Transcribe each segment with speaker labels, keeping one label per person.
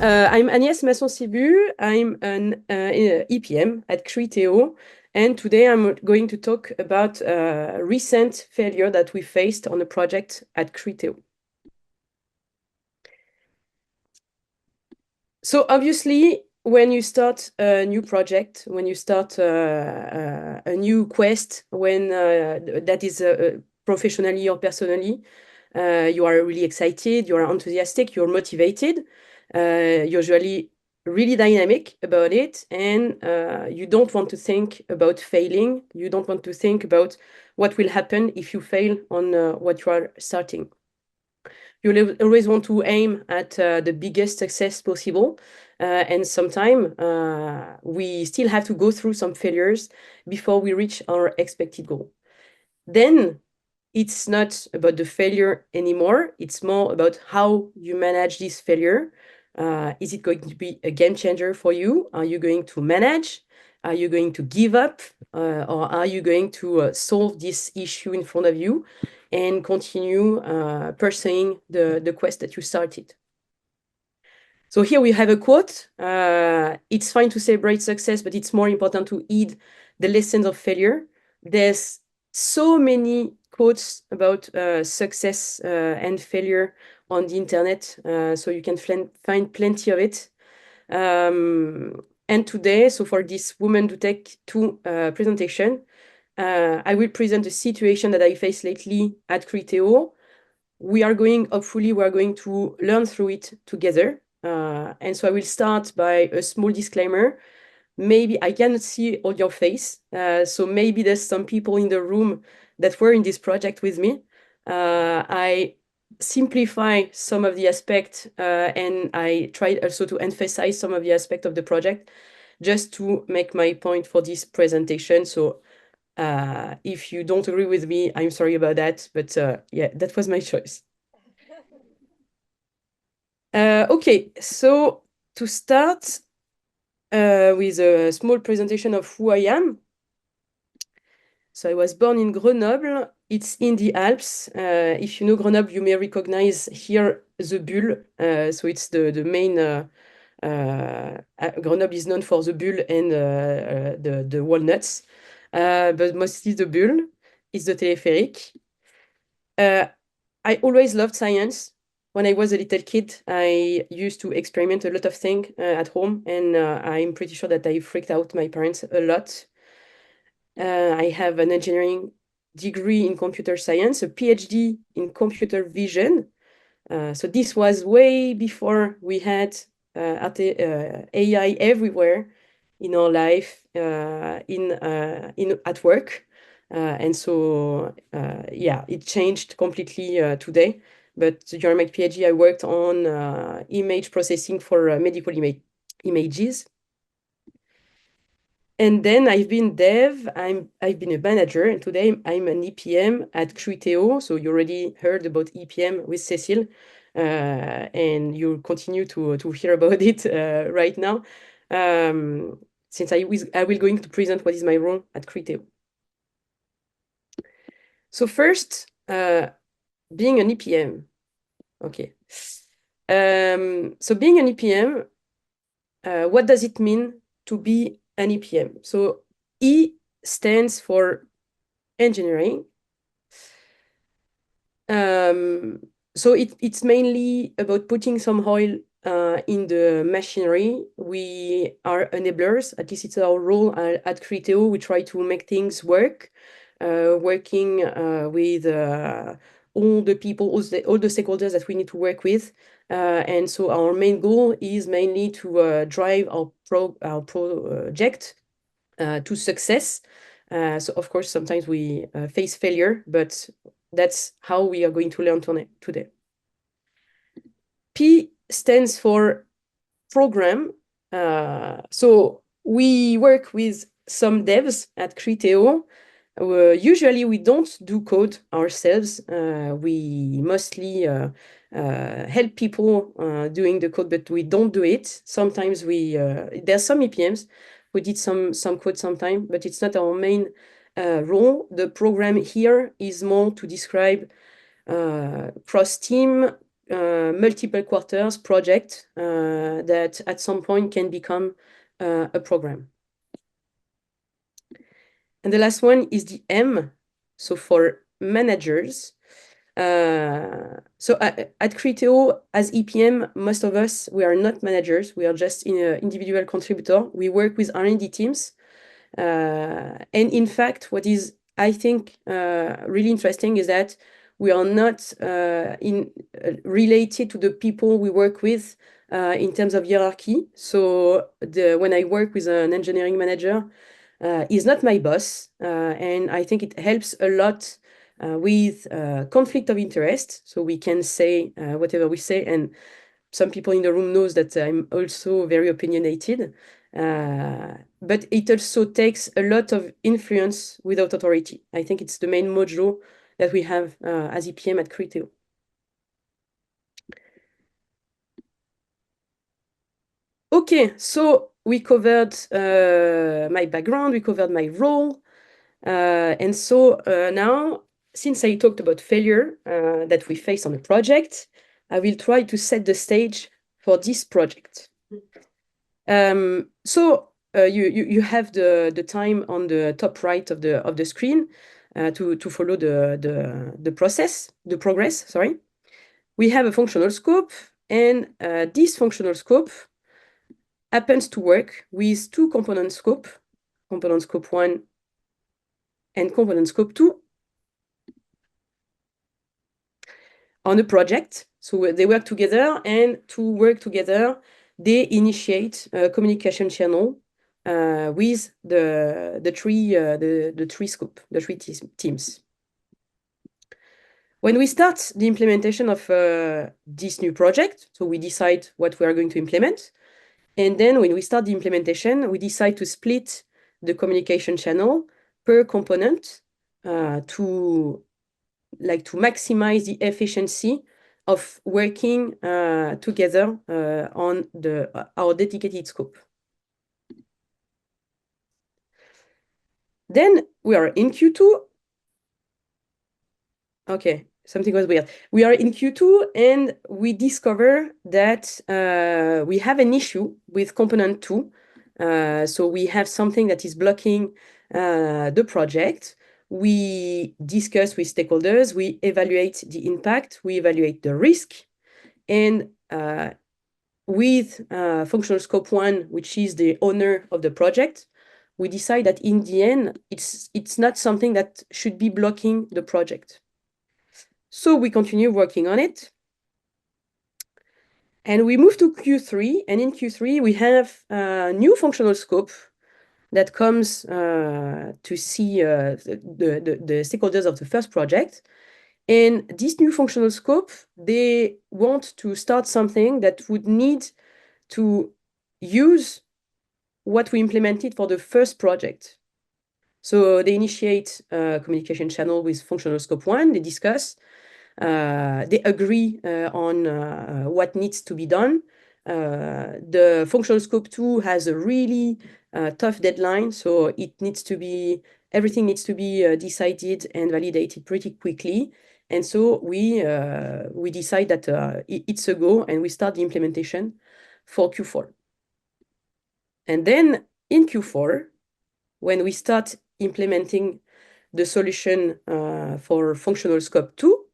Speaker 1: I'm Agnès Masson-Sibut. I'm an EPM at Criteo. And today I'm going to talk about a recent failure that we faced on a project at Criteo. So obviously, when you start a new project, when you start a new quest, when that is professionally or personally, you are really excited, you are enthusiastic, you're motivated, usually really dynamic about it, and you don't want to think about failing. You don't want to think about what will happen if you fail on what you are starting. You always want to aim at the biggest success possible. And sometimes we still have to go through some failures before we reach our expected goal. Then it's not about the failure anymore. It's more about how you manage this failure. Is it going to be a game changer for you? Are you going to manage? Are you going to give up? Or are you going to solve this issue in front of you and continue pursuing the quest that you started? So here we have a quote. It's fine to celebrate success, but it's more important to heed the lessons of failure. There's so many quotes about success and failure on the internet, so you can find plenty of it. And today, so for this Women to Tech 2 presentation, I will present a situation that I faced lately at Criteo. Hopefully, we are going to learn through it together. And so I will start by a small disclaimer. Maybe I cannot see all your face, so maybe there's some people in the room that were in this project with me. I simplify some of the aspects, and I tried also to emphasize some of the aspects of the project just to make my point for this presentation. So if you don't agree with me, I'm sorry about that, but yeah, that was my choice. Okay, so to start with a small presentation of who I am. So I was born in Grenoble. It's in the Alps. If you know Grenoble, you may recognize here the Bulle. So it's the main. Grenoble is known for the Bulle and the walnuts, but mostly the Bulle is the téléphérique. I always loved science. When I was a little kid, I used to experiment a lot of things at home, and I'm pretty sure that I freaked out my parents a lot. I have an engineering degree in computer science, a PhD in computer vision. So this was way before we had AI everywhere in our life, at work. And so, yeah, it changed completely today. But during my PhD, I worked on image processing for medical images. And then I've been dev, I've been a manager, and today I'm an EPM at Criteo. So you already heard about EPM with Cécile, and you'll continue to hear about it right now, since I will going to present what is my role at Criteo. So first, being an EPM. Okay. So being an EPM, what does it mean to be an EPM? So E stands for engineering. So it's mainly about putting some oil in the machinery. We are enablers, at least it's our role at Criteo. We try to make things work, working with all the people, all the stakeholders that we need to work with. And so our main goal is mainly to drive our project to success. So of course, sometimes we face failure, but that's how we are going to learn today. P stands for program. So we work with some devs at Criteo. Usually we don't do code ourselves. We mostly help people doing the code, but we don't do it. Sometimes there's some EPMs who did some code sometime, but it's not our main role. The program here is more to describe cross-team multiple quarters project that at some point can become a program. And the last one is the M. So for managers, so at Criteo, as EPM, most of us, we are not managers. We are just individual contributor. We work with R&D teams. And in fact, what is, I think, really interesting is that we are not related to the people we work with in terms of hierarchy. So when I work with an engineering manager, he's not my boss. And I think it helps a lot with conflict of interest. So we can say whatever we say. And some people in the room knows that I'm also very opinionated. But it also takes a lot of influence without authority. I think it's the main mojo that we have as EPM at Criteo. Okay, so we covered my background, we covered my role. And so now, since I talked about failure that we face on a project, I will try to set the stage for this project. So you have the time on the top right of the screen to follow the progress, sorry. We have a functional scope, and this functional scope happens to work with two component scope 1 and component scope 2 on a project. So they work together, and to work together, they initiate a communication channel with the three teams. When we start the implementation of this new project, so we decide what we are going to implement, and then when we start the implementation, we decide to split the communication channel per component to maximize the efficiency of working together on our dedicated scope. Then we are in Q2. Okay, something was weird. We are in Q2 and we discover that we have an issue with component 2. So we have something that is blocking the project. We discuss with stakeholders, we evaluate the impact, we evaluate the risk. And with functional scope 1, which is the owner of the project, we decide that in the end, it's not something that should be blocking the project. So we continue working on it. And we move to Q3. And in Q3, we have a new functional scope that comes to see the stakeholders of the first project. And this new functional scope, they want to start something that would need to use what we implemented for the first project. So they initiate a communication channel with functional scope 1, they discuss, they agree on what needs to be done. The functional scope 2 has a really tough deadline, so everything needs to be decided and validated pretty quickly. And so we decide that it's a go, and we start the implementation for Q4. And then in Q4, when we start implementing the solution for functional scope 2,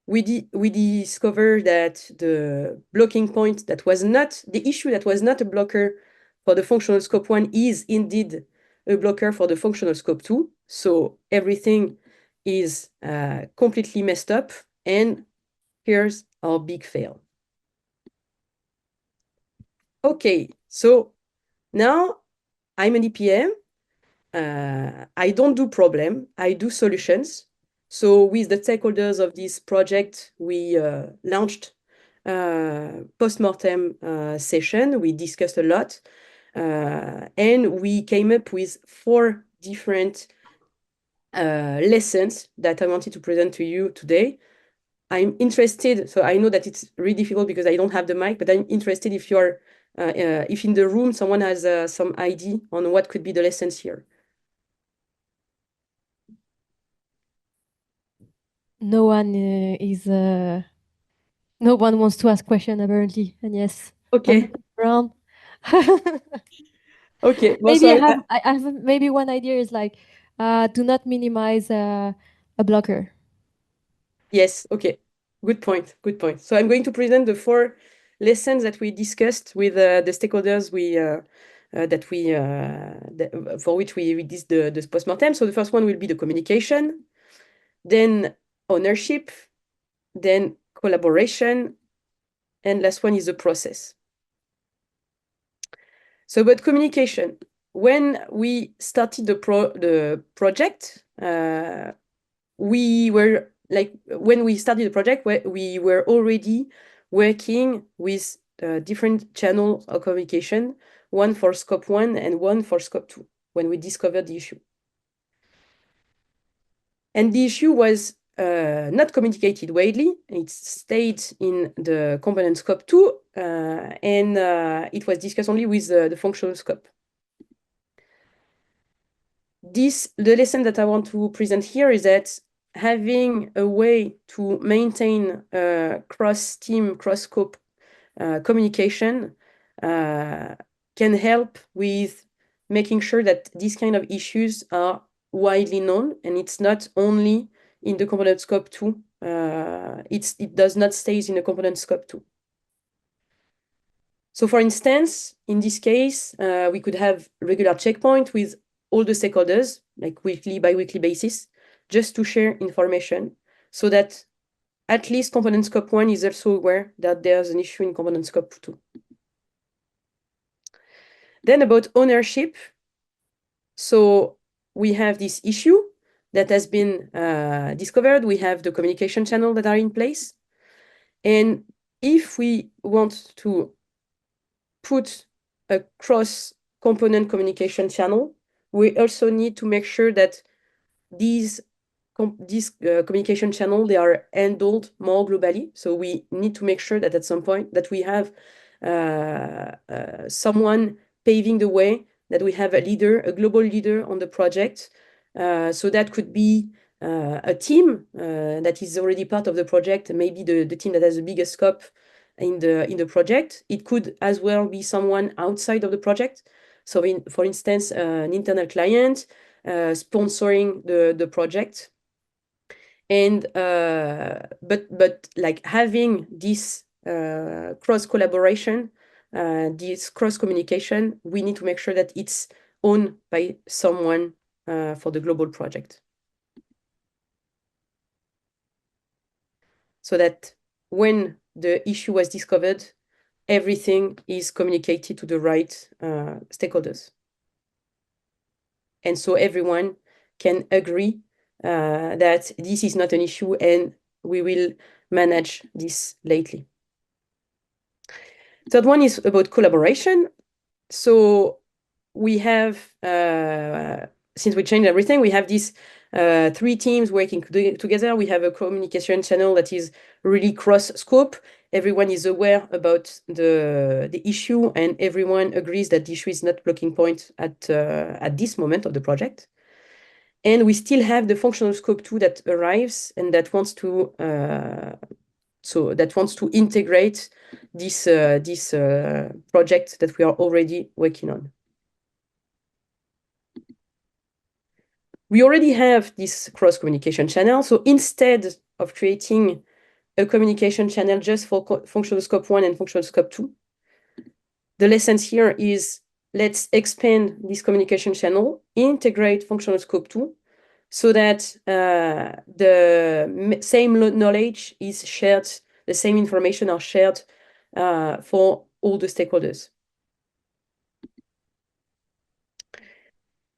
Speaker 1: we discover that the blocking point the issue that was not a blocker for the functional scope 1 is indeed a blocker for the functional scope 2. So everything is completely messed up, and here's our big fail. Okay, so now I'm an EPM. I don't do problem, I do solutions. So with the stakeholders of this project, we launched a post-mortem session. We discussed a lot, and we came up with 4 different lessons that I wanted to present to you today. I'm interested, so I know that it's really difficult because I don't have the mic, but I'm interested if if in the room someone has some idea on what could be the lessons here.
Speaker 2: No one is No one wants to ask question apparently, Agnès. I'm
Speaker 1: Okay.
Speaker 2: looking around.
Speaker 1: Okay. Well,
Speaker 2: Maybe
Speaker 1: so
Speaker 2: I have maybe one idea is like do not minimize a blocker.
Speaker 1: yes. Okay. Good point. Good point. So I'm going to present the 4 lessons that we discussed with the stakeholders for which we did the postmortem. So the first one will be the communication, then ownership, then collaboration, and last one is the process. So about communication, when we started the project, we were like, when we started the project, we were already working with different channels of communication, one for scope 1 and one for scope 2, when we discovered the issue. And the issue was not communicated widely. It stayed in the component scope 2, and it was discussed only with the functional scope. The lesson that I want to present here is that having a way to maintain cross-team, cross-scope communication can help with making sure that these kind of issues are widely known, and it's not only in the component scope 2. It does not stay in the component scope 2. So for instance, in this case, we could have regular checkpoint with all the stakeholders, like weekly, bi-weekly basis, just to share information so that at least component scope 1 is also aware that there's an issue in component scope 2. Then about ownership. So we have this issue that has been discovered. We have the communication channel that are in place. And if we want to put a cross-component communication channel, we also need to make sure that these communication channel, they are handled more globally. So we need to make sure that at some point that we have someone paving the way, that we have a leader, a global leader on the project. So that could be a team that is already part of the project, maybe the team that has the biggest scope in the project. It could as well be someone outside of the project. So for instance, an internal client sponsoring the project. And but like having this cross collaboration, this cross communication, we need to make sure that it's owned by someone for the global project, so that when the issue was discovered, everything is communicated to the right stakeholders, and so everyone can agree that this is not an issue and we will manage this lately. Third one is about collaboration. So we have, since we changed everything, we have these 3 teams working together. We have a communication channel that is really cross-scope. Everyone is aware about the issue, and everyone agrees that the issue is not blocking point at this moment of the project. And we still have the functional scope 2 that arrives and that wants to integrate this project that we are already working on. We already have this cross communication channel. So instead of creating a communication channel just for functional scope 1 and functional scope 2, the lessons here is, let's expand this communication channel, integrate functional scope 2, so that the same knowledge is shared, the same information are shared for all the stakeholders.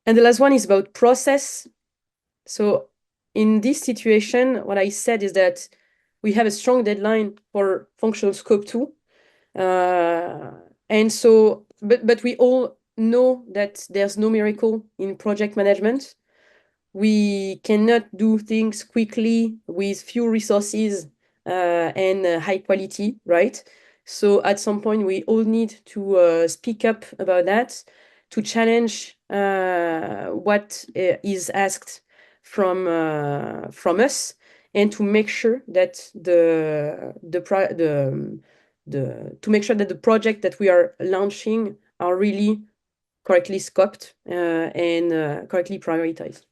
Speaker 1: And the last one is about process. So in this situation, what I said is that we have a strong deadline for functional scope 2. And so, but we all know that there's no miracle in project management. We cannot do things quickly with few resources and high quality, right? So at some point, we all need to speak up about that, to challenge what is asked from us, and to make sure that to make sure that the project that we are launching are really correctly scoped and correctly prioritized.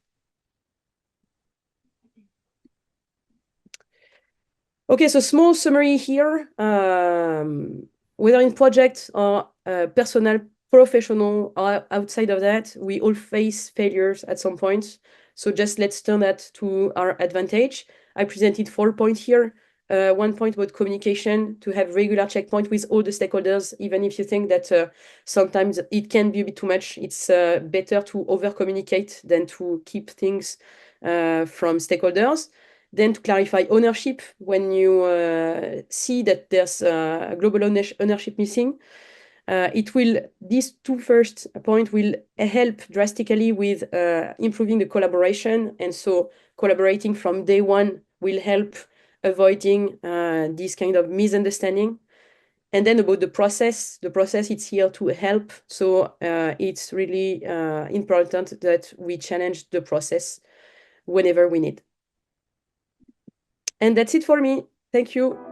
Speaker 1: Okay, so small summary here. Whether in project or personal, professional, or outside of that, we all face failures at some point. So just let's turn that to our advantage. I presented 4 points here. 1 point about communication, to have regular checkpoint with all the stakeholders, even if you think that sometimes it can be a bit too much. It's better to over-communicate than to keep things from stakeholders. Then to clarify ownership, when you see that there's a global ownership missing, these two first points will help drastically with improving the collaboration. And so collaborating from day one will help avoiding this kind of misunderstanding. And then about the process it's here to help. So it's really important that we challenge the process whenever we need. And that's it for me. Thank you.